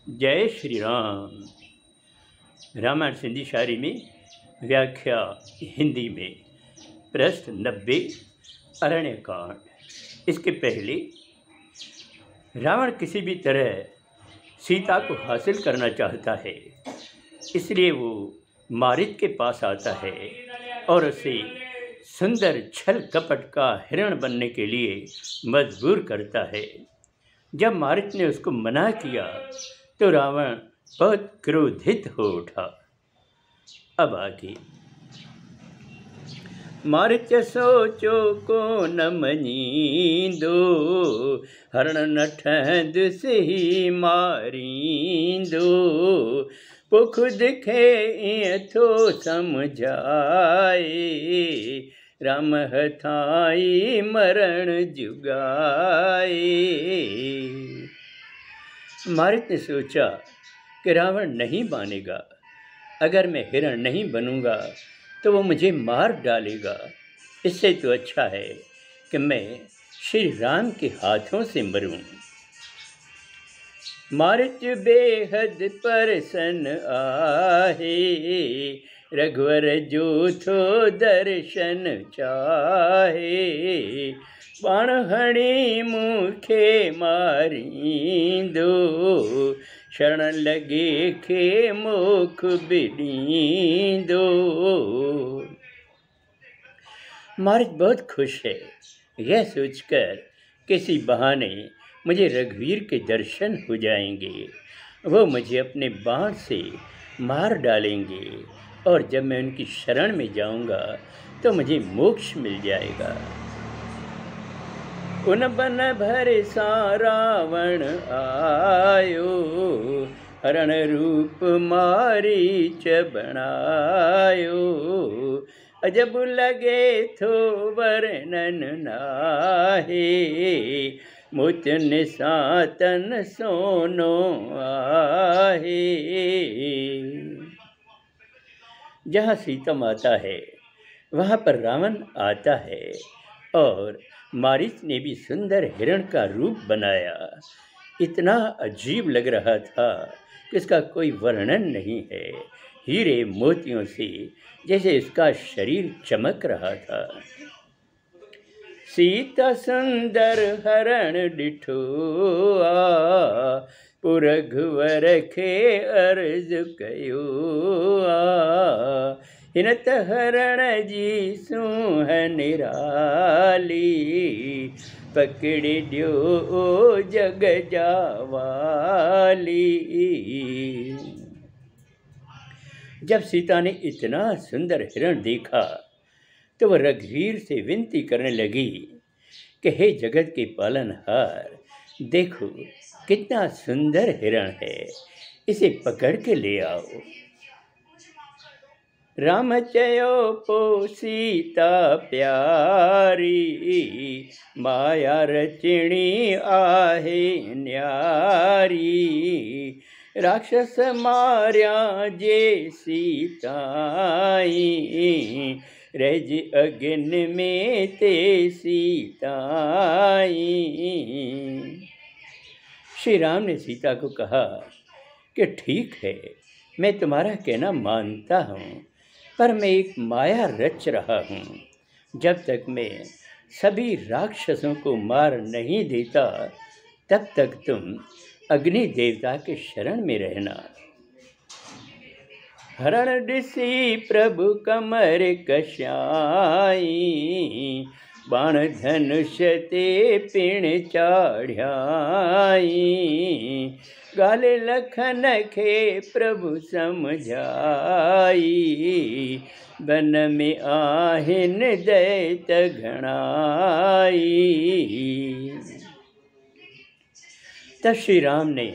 जय श्री राम। रामायण सिंधी शायरी में व्याख्या हिंदी में पृष्ठ 90 अरण्यकांड। इसके पहले रावण किसी भी तरह सीता को हासिल करना चाहता है, इसलिए वो मारीच के पास आता है और उसे सुंदर छल कपट का हिरण बनने के लिए मजबूर करता है। जब मारीच ने उसको मना किया तो रावण बहुत क्रोधित हो उठा। अब आगे। मारीच सोचो को न मनींदो, हरण नठंद सही मारींदो। पुख दिखे थो समझाए, राम हथाई मरण जुगाए। मारीच ने सोचा कि रावण नहीं मानेगा। अगर मैं हिरण नहीं बनूंगा तो वो मुझे मार डालेगा। इससे तो अच्छा है कि मैं श्री राम के हाथों से मरूं। मारीच बेहद प्रसन्न आहे, रघुवर जो थो दर्शन चाहे। बाण हणी मुखे मारींदो, शरण लगे खे मुख बिड़ींदो। मारीच बहुत खुश है, यह सोचकर किसी बहाने मुझे रघुवीर के दर्शन हो जाएंगे। वो मुझे अपने बाण से मार डालेंगे और जब मैं उनकी शरण में जाऊंगा तो मुझे मोक्ष मिल जाएगा। उन बन भर सा रावण आयो, हरण रूप मारीच बनायो। अजब लगे थो वर्णन नाहे, मोत्य निसातन सोनो आहे। जहाँ सीता माता है वहाँ पर रावण आता है और मारीच ने भी सुंदर हिरण का रूप बनाया। इतना अजीब लग रहा था कि इसका कोई वर्णन नहीं है। हीरे मोतियों से जैसे इसका शरीर चमक रहा था। सीता सुंदर हरण डिठो आ, पुरघुवर खे अर्ज कयो आ। हिनत हरण जी सूह निराली, पकड़ी ड्यो जग जावाली। जब सीता ने इतना सुंदर हिरण देखा तो वह रघुवीर से विनती करने लगी कि हे जगत के पालनहार, देखो कितना सुंदर हिरण है, इसे पकड़ के ले आओ। राम चयो पो सीता प्यारी, माया रचणी आहे न्यारी। राक्षस मार्या जे सीताई, रज अग्न में ते सीताई। श्री राम ने सीता को कहा कि ठीक है, मैं तुम्हारा कहना मानता हूँ, पर मैं एक माया रच रहा हूँ। जब तक मैं सभी राक्षसों को मार नहीं देता तब तक तुम अग्नि देवता के शरण में रहना। हरण दिसी प्रभु कमर कश्याई, बाण धनुष ते पिण चाढ़ाई। गाले लखन खे प्रभु समझाई, बन में आहिन दैत घणाई। तब श्री राम ने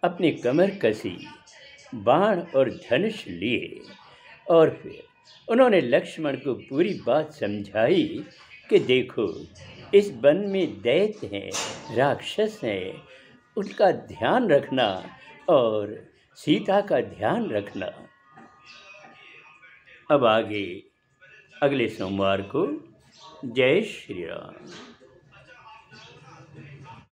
अपनी कमर कसी, बाण और धनुष लिए और फिर उन्होंने लक्ष्मण को पूरी बात समझाई कि देखो, इस वन में दैत्य हैं, राक्षस हैं, उनका ध्यान रखना और सीता का ध्यान रखना। अब आगे अगले सोमवार को। जय श्री राम।